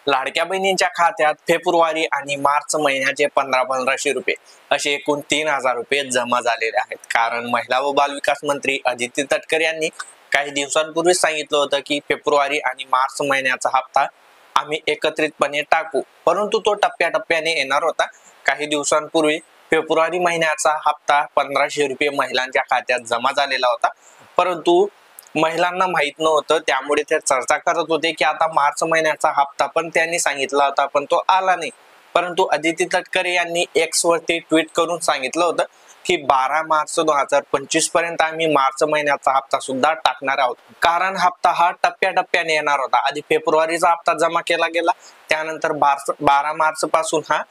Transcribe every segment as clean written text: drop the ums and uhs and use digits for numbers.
लाडक्या बहिणींच्या खात्यात फेब्रुवारी आणि मार्च महिन्याचे 1500 रुपये असे एकूण 3000 रुपये जमा झालेले आहेत। कारण महिला व बालविकास मंत्री अदिती तटकरे यांनी काही दिवसांपूर्वी सांगितलं होतं की फेब्रुवारी आणि मार्च महिन्याचा हप्ता आम्ही एकत्रितपणे टाकू, परंतु तो टप्प्याटप्प्याने येणार होता। काही दिवसांपूर्वी फेब्रुवारी महिन्याचा हप्ता 1500 रुपये महिलांच्या खात्यात जमा झालेला होता, परंतु महिलांना माहित नव्हतं, त्यामुळे ते चर्चा करत होते की आता मार्च महिन्याचा हप्ता पण त्यांनी सांगितला होता पण तो आला नाही। परंतु अदिती तटकरे यांनी एक्स वरती ट्विट करून सांगितलं होतं की 12 मार्च 2025 पर्यंत आम्ही मार्च महिन्याचा हप्ता सुद्धा टाकणार आहोत। कारण हप्ता हा टप्प्याटप्प्याने येणार होता। आधी फेब्रुवारीचा हप्ता जमा केला गेला, त्यानंतर 12 मार्च पासून हा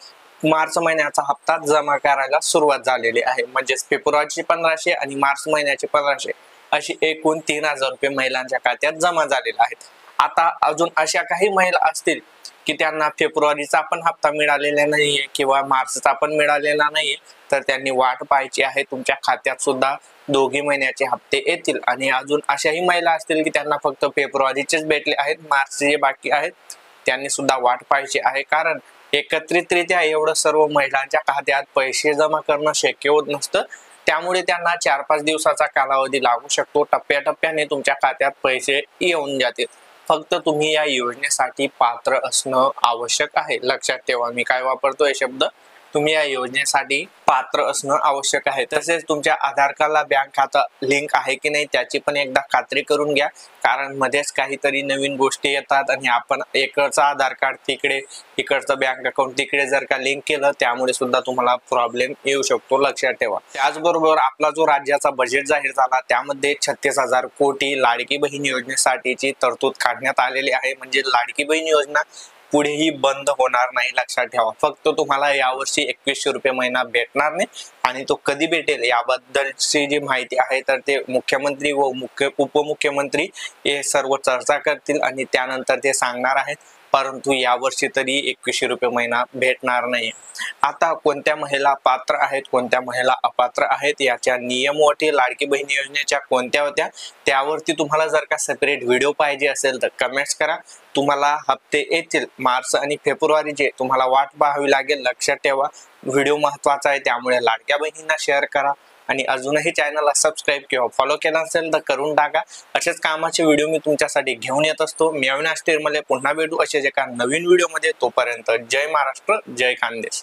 मार्च महिन्याचा हप्ता जमा करायला सुरुवात झालेली आहे। म्हणजे फेब्रुवारीचे 1500 आणि मार्च महिन्याचे 1500 अशी एकूण 3000 रुपये महिलांच्या खात्यात जमा झालेले आहेत। आता अजून अशा काही महिला असतील की त्यांना फेब्रुवारीचा पण हप्ता मिळालेला नाहीये किंवा मार्चचा पण मिळालेला नाहीये, तर त्यांनी वाट पाहायची आहे। तुमच्या खात्यात सुद्धा दोघी महिन्याचे हप्ते येतील। आणि अजून अशाही महिला असतील की त्यांना फक्त फेब्रुवारीचेच भेटले आहेत, मार्चचे बाकी आहेत, त्यांनी सुद्धा वाट पाहायची आहे। कारण एकत्रितरित्या एवढं सर्व महिलांच्या खात्यात पैसे जमा करणं शक्य होत नसतं, त्यामुळे त्यांना 4-5 दिवसाचा कालावधी लागू शकतो। टप्प्याटप्प्याने तुमच्या खात्यात पैसे येऊन जातील। फक्त तुम्ही या योजनेसाठी पात्र असणं आवश्यक आहे। लक्षात ठेवा, मी काय वापरतोय शब्द, तुम्ही या योजनेसाठी पात्र असणं आवश्यक आहे। तसेच तुमच्या आधार कार्डला बँक खाता लिंक आहे की नाही त्याची पण एकदा खात्री करून घ्या। कारण मध्येच काहीतरी नवीन गोष्टी येतात आणि आपण इकडचं आधार कार्ड तिकडे, इकडचं बँक अकाउंट तिकडे जर का लिंक केलं, त्यामुळे सुद्धा तुम्हाला प्रॉब्लेम येऊ शकतो, लक्षात ठेवा। त्याचबरोबर आपला जो राज्याचा बजेट जाहीर झाला त्यामध्ये 36,000 कोटी लाडकी बहीण योजनेसाठीची तरतूद काढण्यात आलेली आहे। म्हणजे लाडकी बहीण योजना पुढेही बंद होणार नाही, लक्षात ठेवा। फक्त तुम्हाला यावर्षी 2100 रुपये महिना भेटणार नाही आणि तो कधी भेटेल याबद्दलची जी माहिती आहे तर ते मुख्यमंत्री व उपमुख्यमंत्री हे सर्व चर्चा करतील आणि त्यानंतर ते सांगणार आहेत। परंतु यावर्षी तरी 2100 रुपये महिना भेटणार नाही। आता कोणत्या महिला पात्र आहेत, कोणत्या महिला अपात्र आहेत, याच्या नियम व अटी लाडकी बहीण योजनेच्या कोणत्या होत्या, त्यावरती तुम्हाला जर का सेपरेट व्हिडिओ पाहिजे असेल तर कमेंट्स करा। तुम्हाला हप्ते येतील मार्च आणि फेब्रुवारीचे, तुम्हाला वाट पाहावी लागेल, लक्षात ठेवा। व्हिडिओ महत्त्वाचा आहे, त्यामुळे लाडक्या बहिणींना शेअर करा आणि अजूनही चॅनलला सबस्क्राईब किंवा फॉलो केला असेल तर करून टाका। असेच कामाचे व्हिडिओ मी तुमच्यासाठी घेऊन येत असतो। मी अविनाश तिरमले पुन्हा भेटू असेच एका नवीन व्हिडिओमध्ये। तोपर्यंत जय महाराष्ट्र, जय खानदेश।